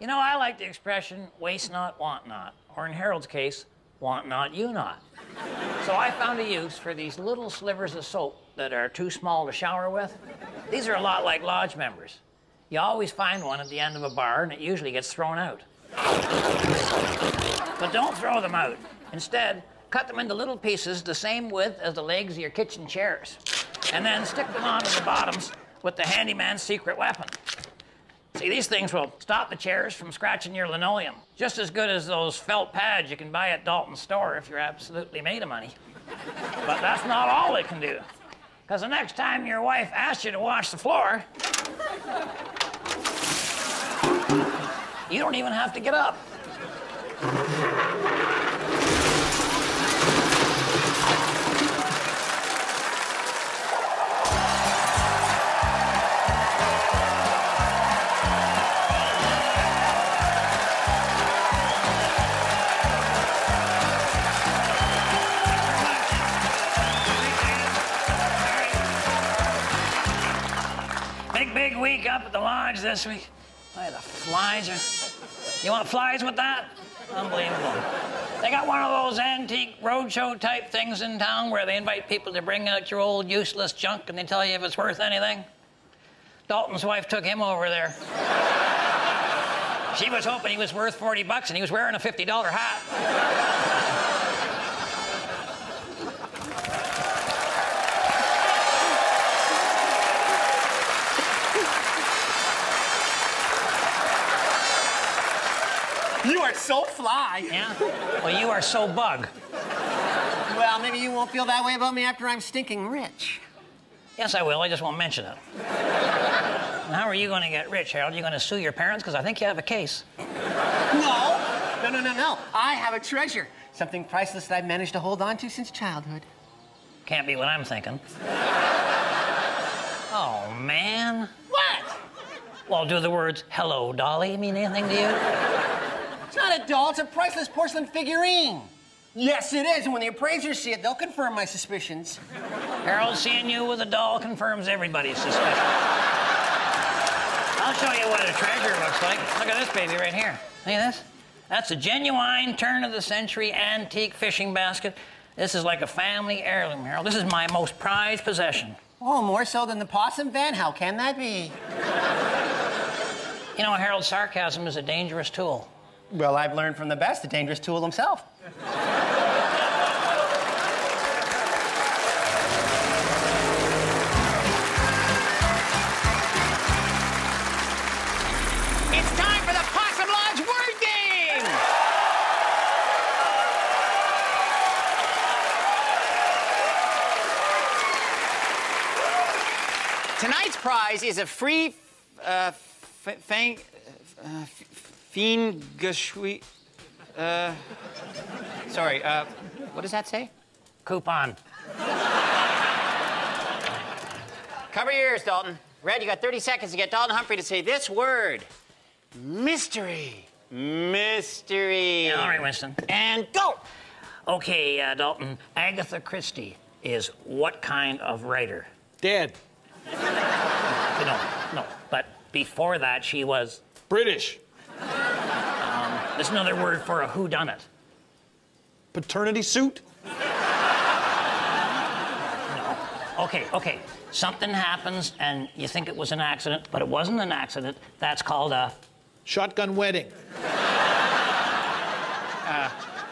You know, I like the expression, waste not, want not. Or in Harold's case, want not, you not. So I found a use for these little slivers of soap that are too small to shower with. These are a lot like lodge members. You always find one at the end of a bar, and it usually gets thrown out. But don't throw them out. Instead, cut them into little pieces the same width as the legs of your kitchen chairs. And then stick them onto the bottoms with the handyman's secret weapon. See, these things will stop the chairs from scratching your linoleum. Just as good as those felt pads you can buy at Dalton's store if you're absolutely made of money. But that's not all it can do. Because the next time your wife asks you to wash the floor, you don't even have to get up. Big week up at the lodge this week. Why, the flies are... You want flies with that? Unbelievable. They got one of those antique roadshow type things in town where they invite people to bring out your old useless junk and they tell you if it's worth anything. Dalton's wife took him over there. She was hoping he was worth $40 and he was wearing a $50 hat. You are so fly. Yeah? Well, you are so bug. Well, maybe you won't feel that way about me after I'm stinking rich. Yes, I will. I just won't mention it. And how are you going to get rich, Harold? Are you going to sue your parents? Because I think you have a case. No. I have a treasure. Something priceless that I've managed to hold on to since childhood. Can't be what I'm thinking. Oh, man. What? Well, do the words, hello, Dolly, mean anything to you? It's not a doll, it's a priceless porcelain figurine. Yes, it is, and when the appraisers see it, they'll confirm my suspicions. Harold, seeing you with a doll confirms everybody's suspicion. I'll show you what a treasure looks like. Look at this baby right here. See this? That's a genuine turn-of-the-century antique fishing basket. This is like a family heirloom, Harold. This is my most prized possession. Oh, more so than the possum van? How can that be? You know, Harold, sarcasm is a dangerous tool. Well, I've learned from the best, the dangerous tool himself. It's time for the Possum Lodge word game! Tonight's prize is a free sorry, what does that say? Coupon. Cover your ears, Dalton. Red, you got 30 seconds to get Dalton Humphrey to say this word. Mystery. Mystery. Yeah, all right, Winston. And go! Okay, Dalton, Agatha Christie is what kind of writer? Dead. No, but before that, she was... British. There's another word for a whodunit. Paternity suit? No. Okay. Something happens and you think it was an accident, but it wasn't an accident. That's called a... Shotgun wedding.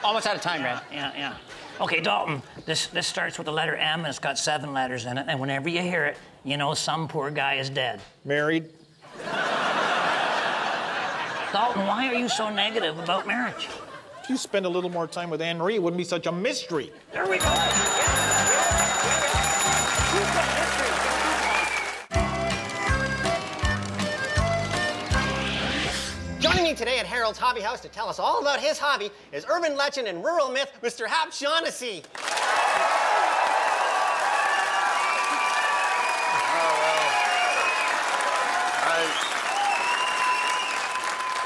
Almost out of time, Red. Yeah. Okay, Dalton, this starts with the letter M and it's got 7 letters in it, and whenever you hear it, you know some poor guy is dead. Married. Dalton, why are you so negative about marriage? If you spend a little more time with Anne-Marie, it wouldn't be such a mystery. There we go. Joining me today at Harold's Hobby House to tell us all about his hobby is urban legend and rural myth, Mr. Hap Shaughnessy.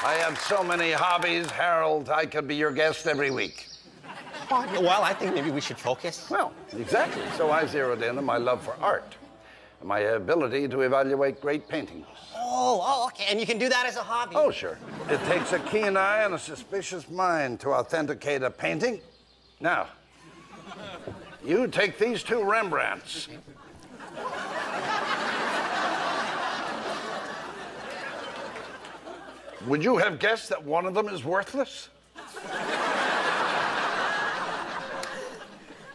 I have so many hobbies, Harold, I could be your guest every week. Well, I think maybe we should focus. Well, exactly. So I zeroed in on my love for art and my ability to evaluate great paintings. Oh, okay. And you can do that as a hobby? Oh, sure. It takes a keen eye and a suspicious mind to authenticate a painting. Now, you take these two Rembrandts. Would you have guessed that one of them is worthless?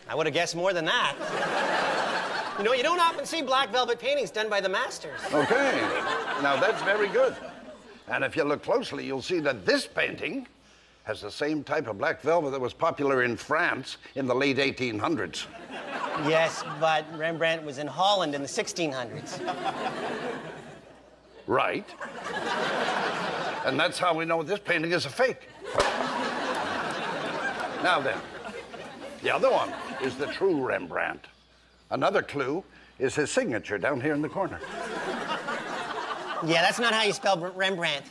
I would have guessed more than that. You know, you don't often see black velvet paintings done by the masters. Okay. Now, that's very good. And if you look closely, you'll see that this painting has the same type of black velvet that was popular in France in the late 1800s. Yes, but Rembrandt was in Holland in the 1600s. Right. And that's how we know this painting is a fake. Now then, the other one is the true Rembrandt. Another clue is his signature down here in the corner. Yeah, that's not how you spell Rembrandt.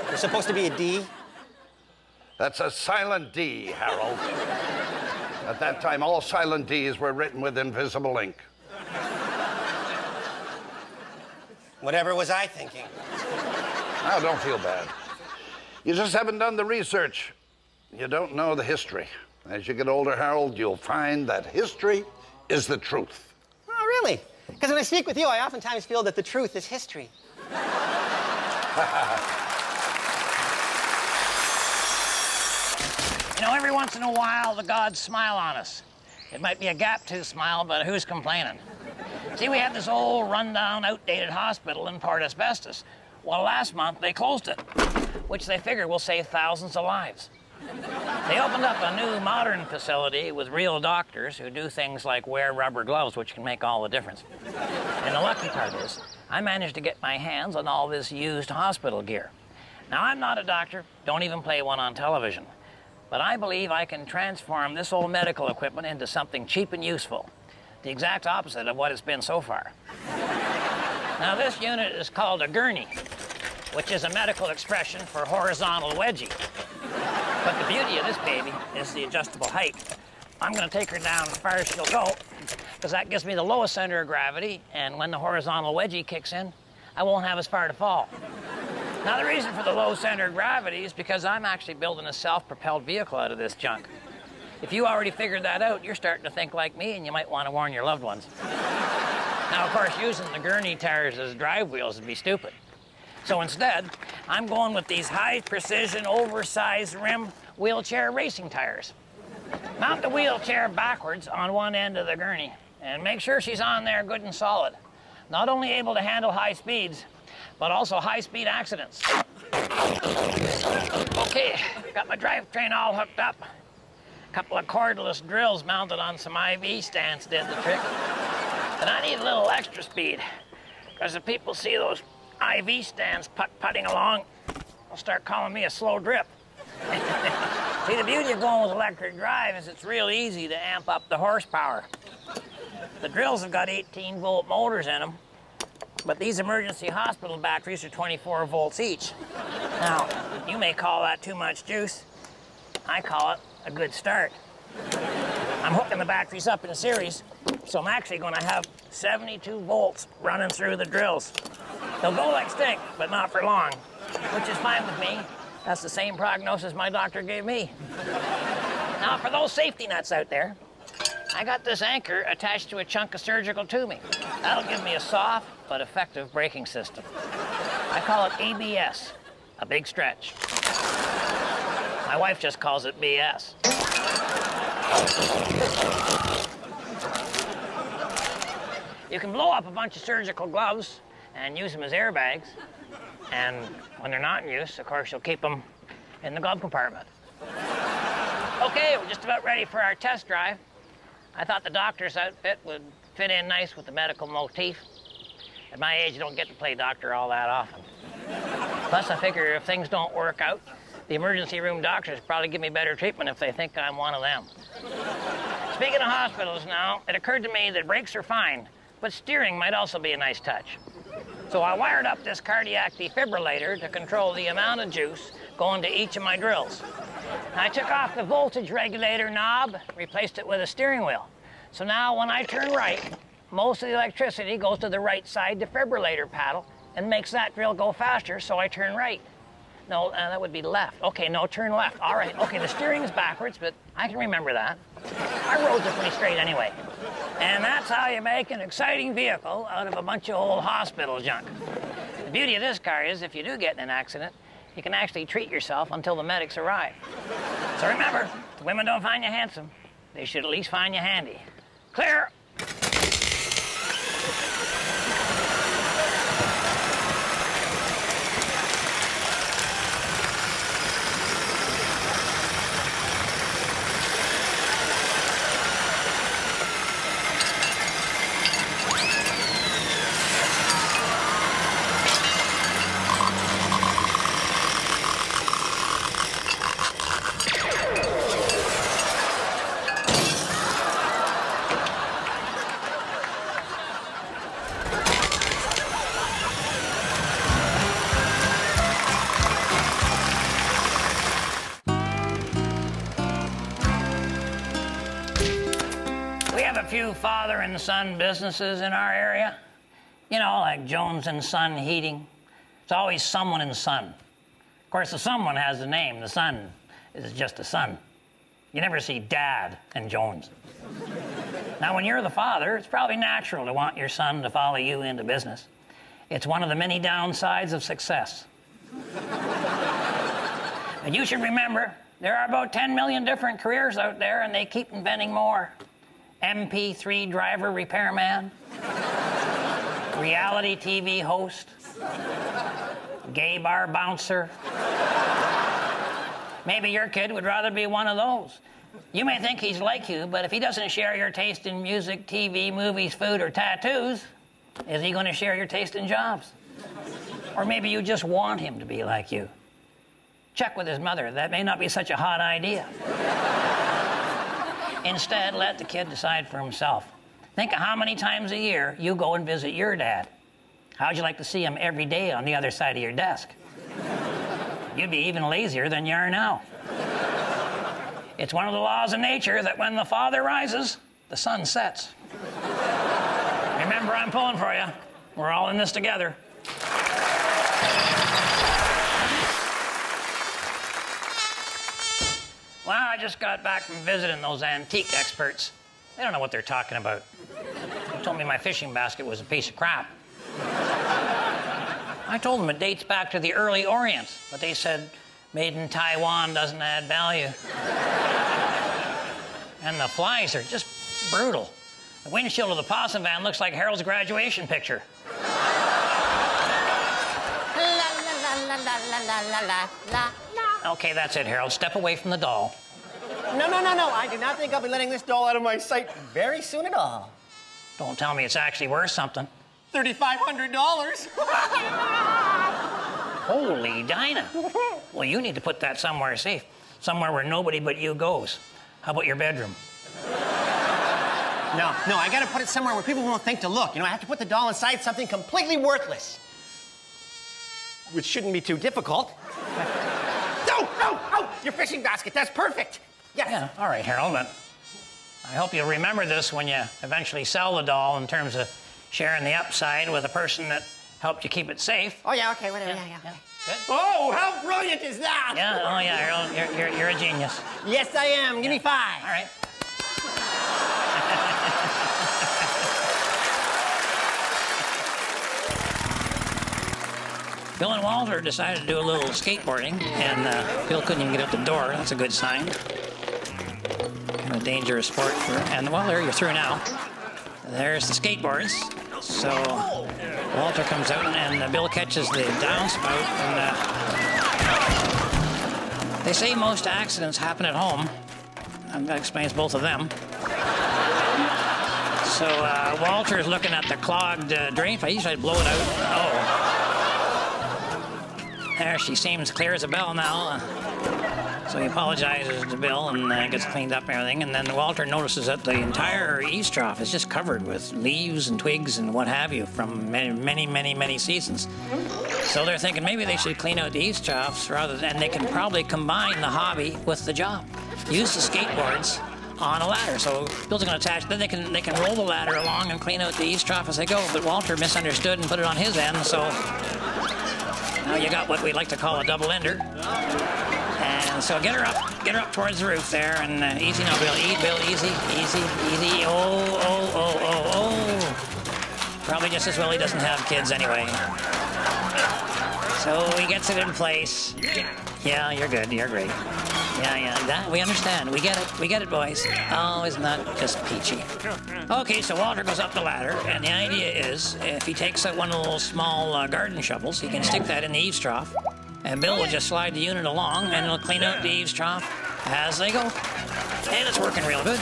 There's supposed to be a D. That's a silent D, Harold. At that time, all silent Ds were written with invisible ink. Whatever was I thinking? Now, don't feel bad. You just haven't done the research. You don't know the history. As you get older, Harold, you'll find that history is the truth. Oh, really? Because when I speak with you, I oftentimes feel that the truth is history. You know, every once in a while, the gods smile on us. It might be a gap-tooth smile, but who's complaining? See, we had this old, rundown, outdated hospital in Port Asbestos. Well, last month, they closed it, which they figure will save thousands of lives. They opened up a new, modern facility with real doctors who do things like wear rubber gloves, which can make all the difference. And the lucky part is, I managed to get my hands on all this used hospital gear. Now, I'm not a doctor, don't even play one on television, but I believe I can transform this old medical equipment into something cheap and useful, the exact opposite of what it's been so far. Now, this unit is called a gurney, which is a medical expression for horizontal wedgie. But the beauty of this baby is the adjustable height. I'm going to take her down as far as she'll go, because that gives me the lowest center of gravity, and when the horizontal wedgie kicks in, I won't have as far to fall. Now, the reason for the low center of gravity is because I'm actually building a self-propelled vehicle out of this junk. If you already figured that out, you're starting to think like me, and you might want to warn your loved ones. Now, of course, using the gurney tires as drive wheels would be stupid. So instead, I'm going with these high-precision, oversized rim wheelchair racing tires. Mount the wheelchair backwards on one end of the gurney and make sure she's on there good and solid. Not only able to handle high speeds, but also high-speed accidents. Okay, got my drivetrain all hooked up. A couple of cordless drills mounted on some IV stands did the trick. But I need a little extra speed, because if people see those IV stands putt-putting along, they'll start calling me a slow drip. See, the beauty of going with electric drive is it's real easy to amp up the horsepower. The drills have got 18-volt motors in them, but these emergency hospital batteries are 24 volts each. Now, you may call that too much juice. I call it a good start. I'm hooking the batteries up in series, so I'm actually going to have 72 volts running through the drills. They'll go like stink, but not for long, which is fine with me. That's the same prognosis my doctor gave me. Now, for those safety nuts out there, I got this anchor attached to a chunk of surgical tubing. That'll give me a soft but effective braking system. I call it ABS, a big stretch. My wife just calls it BS. You can blow up a bunch of surgical gloves and use them as airbags. And when they're not in use, of course, you'll keep them in the glove compartment. Okay, we're just about ready for our test drive. I thought the doctor's outfit would fit in nice with the medical motif. At my age, you don't get to play doctor all that often. Plus, I figure if things don't work out, the emergency room doctors probably give me better treatment if they think I'm one of them. Speaking of hospitals now, it occurred to me that brakes are fine, but steering might also be a nice touch. So I wired up this cardiac defibrillator to control the amount of juice going to each of my drills. I took off the voltage regulator knob, replaced it with a steering wheel. So now when I turn right, most of the electricity goes to the right side defibrillator paddle and makes that drill go faster, so I turn right. No, that would be left. Okay, no, turn left. All right, okay, the steering is backwards, but I can remember that. Our roads are pretty straight anyway. And that's how you make an exciting vehicle out of a bunch of old hospital junk. The beauty of this car is if you do get in an accident, you can actually treat yourself until the medics arrive. So remember, if women don't find you handsome, they should at least find you handy. Clear. Few father and son businesses in our area. You know, like Jones and Son Heating. It's always someone and son. Of course, the someone has a name. The son is just a son. You never see Dad and Jones. Now, when you're the father, it's probably natural to want your son to follow you into business. It's one of the many downsides of success. And you should remember, there are about 10 million different careers out there, and they keep inventing more. MP3 driver repairman, reality TV host, gay bar bouncer. Maybe your kid would rather be one of those. You may think he's like you, but if he doesn't share your taste in music, TV, movies, food, or tattoos, is he going to share your taste in jobs? Or maybe you just want him to be like you. Check with his mother. That may not be such a hot idea. Instead, let the kid decide for himself. Think of how many times a year you go and visit your dad. How'd you like to see him every day on the other side of your desk? You'd be even lazier than you are now. It's one of the laws of nature that when the father rises, the sun sets. Remember, I'm pulling for you. We're all in this together. Well, I just got back from visiting those antique experts. They don't know what they're talking about. They told me my fishing basket was a piece of crap. I told them it dates back to the early Orient, but they said made in Taiwan doesn't add value. And the flies are just brutal. The windshield of the Possum van looks like Harold's graduation picture. Okay, that's it, Harold. Step away from the doll. No. I do not think I'll be letting this doll out of my sight very soon at all. Don't tell me it's actually worth something. $3,500. Holy Dinah. Well, you need to put that somewhere safe. Somewhere where nobody but you goes. How about your bedroom? No, I gotta put it somewhere where people won't think to look. You know, I have to put the doll inside something completely worthless. Which shouldn't be too difficult. Oh, your fishing basket, that's perfect. Yes. Yeah, all right, Harold, but I hope you'll remember this when you eventually sell the doll in terms of sharing the upside with a person that helped you keep it safe. Oh, yeah, okay, whatever, yeah. Good? Oh, how brilliant is that? Yeah, oh yeah, Harold, you're a genius. Yes, I am. Give me 5. All right. Bill and Walter decided to do a little skateboarding, and Bill couldn't even get out the door. That's a good sign. Kind of dangerous sport and well, there, you're through now. There's the skateboards. So Walter comes out, and Bill catches the downspout, and they say most accidents happen at home. That explains both of them. So Walter's looking at the clogged drain pipe. I'd blow it out. Oh. There, she seems clear as a bell now. So he apologizes to Bill and gets cleaned up and everything. And then Walter notices that the entire eaves trough is just covered with leaves and twigs and what have you from many seasons. So they're thinking maybe they should clean out the eaves troughs and they can probably combine the hobby with the job. Use the skateboards on a ladder. So Bill's going to attach. Then they can roll the ladder along and clean out the eaves trough as they go. But Walter misunderstood and put it on his end. So now you got what we like to call a double ender. And so get her up towards the roof there, and easy now, Bill. Bill, easy. Oh. Probably just as well he doesn't have kids anyway. So he gets it in place. Yeah, you're good. You're great. Yeah. We understand. We get it, boys. Oh, isn't that just peachy? Okay, so Walter goes up the ladder, and the idea is if he takes one of those small garden shovels, he can stick that in the eaves trough, and Bill will just slide the unit along, and it'll clean out the eaves trough as they go. And it's working real good.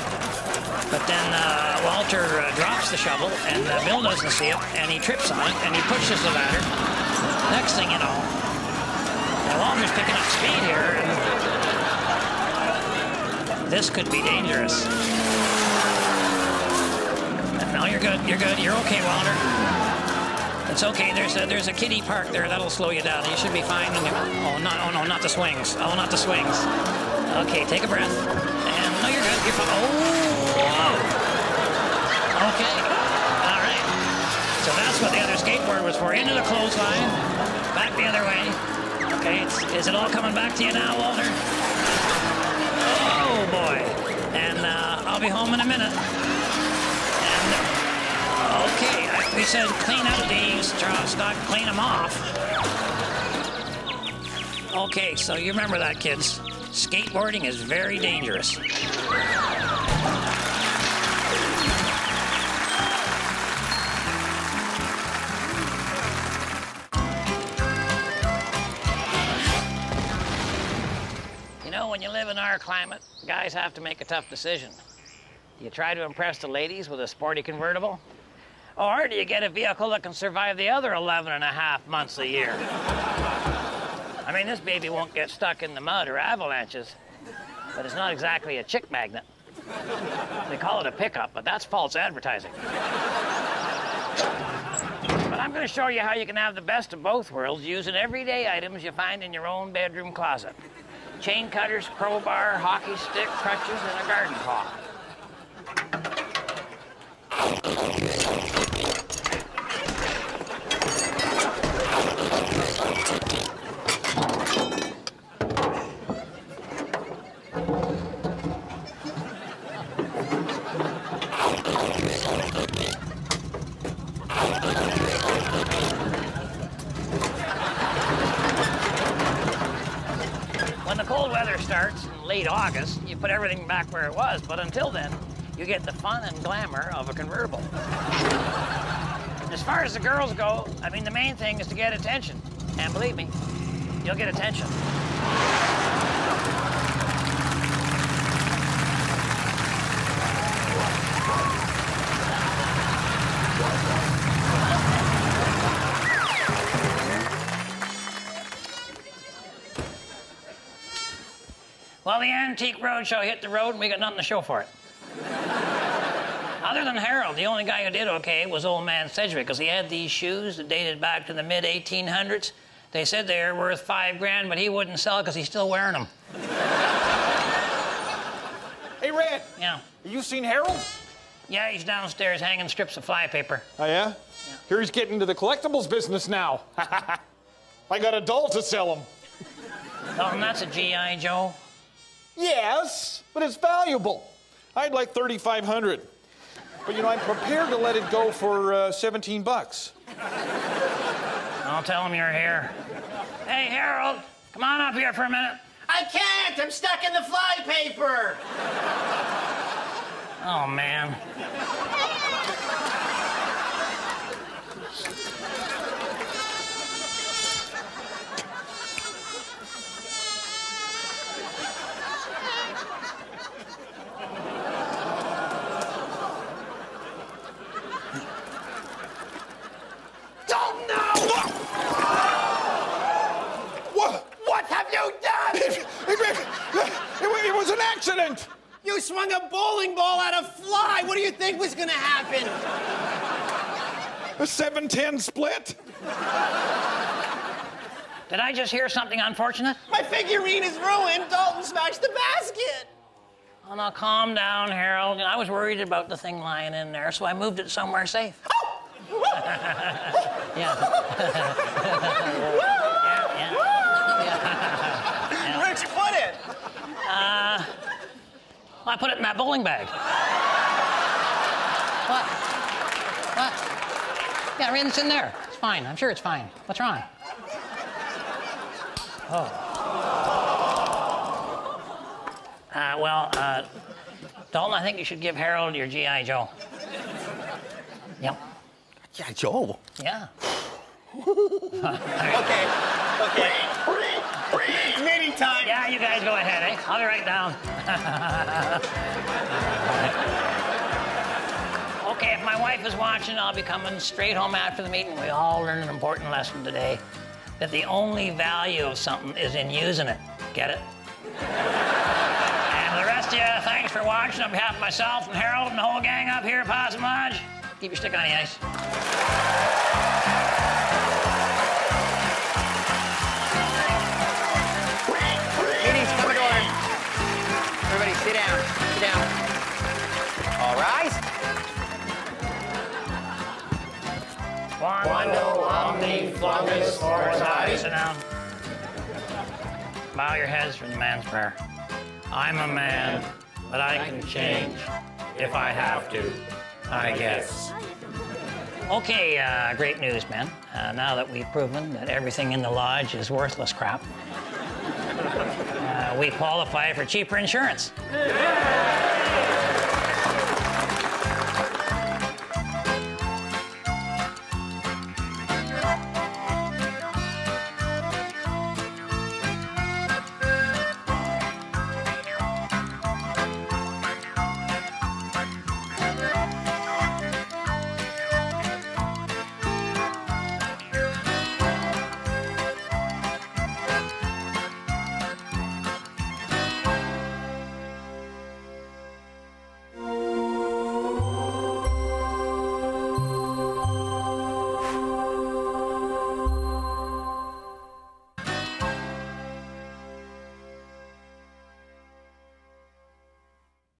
But then Walter drops the shovel, and Bill doesn't see it, and he trips on it, and he pushes the ladder. Next thing you know, now Walter's picking up speed here, and this could be dangerous. No, you're good. You're okay, Walter. It's okay. There's a kiddie park there that'll slow you down. You should be fine. Oh no, not the swings. Oh, not the swings. Okay, take a breath. And no, you're good. You're fine. Oh, whoa. Okay. All right. So that's what the other skateboard was for. Into the clothesline. Back the other way. Okay. Is it all coming back to you now, Walter? Oh boy. And I'll be home in a minute. And okay, we said clean out these, not clean them off. Okay, so you remember that, kids. Skateboarding is very dangerous. You know, when you live in our climate, guys have to make a tough decision. Do you try to impress the ladies with a sporty convertible? Or do you get a vehicle that can survive the other 11 and a half months a year? I mean, this baby won't get stuck in the mud or avalanches, but it's not exactly a chick magnet. They call it a pickup, but that's false advertising. But I'm going to show you how you can have the best of both worlds using everyday items you find in your own bedroom closet. Chain cutters, crowbar, hockey stick, crutches, and a garden paw. When the cold weather starts in late August, you put everything back where it was, but until then, you get the fun and glamour of a convertible. As far as the girls go, I mean, the main thing is to get attention. And believe me, you'll get attention. Well, the Antique Roadshow hit the road, and we got nothing to show for it. Other than Harold, the only guy who did okay was old man Sedgwick, because he had these shoes that dated back to the mid-1800s. They said they were worth $5 grand, but he wouldn't sell because he's still wearing them. Hey, Red. Yeah. Have you seen Harold? Yeah, he's downstairs hanging strips of flypaper. Oh, yeah? Here he's getting into the collectibles business now. I got a doll to sell him. Dalton, that's a G.I. Joe. Yes, but it's valuable. I'd like $3,500. But, you know, I'm prepared to let it go for 17 bucks. I'll tell him you're here. Hey, Harold, come on up here for a minute. I can't! I'm stuck in the flypaper! Oh, man. It was an accident! You swung a bowling ball at a fly! What do you think was gonna happen? A 7-10 split? Did I just hear something unfortunate? My figurine is ruined! Dalton smashed the basket! Oh, now calm down, Harold. I was worried about the thing lying in there, so I moved it somewhere safe. Yeah. Where'd you put it? I put it in that bowling bag. What? What? Yeah, it's in there. It's fine. I'm sure it's fine. What's wrong? Oh. Dalton, I think you should give Harold your G.I. Joe. Yep. G.I. Joe? Yeah. Okay. Meeting time. Yeah, you guys go ahead, eh? I'll be right down. Okay, if my wife is watching, I'll be coming straight home after the meeting. We all learned an important lesson today, that the only value of something is in using it. Get it? And the rest of you, thanks for watching. On behalf of myself and Harold and the whole gang up here at Possum Lodge, keep your stick on the ice. Meeting's coming to order. Everybody sit down. Sit down. All rise. Quando, Omni, Flunkus, Moritati. Sit down. Bow your heads for the man's prayer. I'm a man, but I can change if I have to, I guess. Okay, great news, man. Now that we've proven that everything in the lodge is worthless crap, we qualify for cheaper insurance.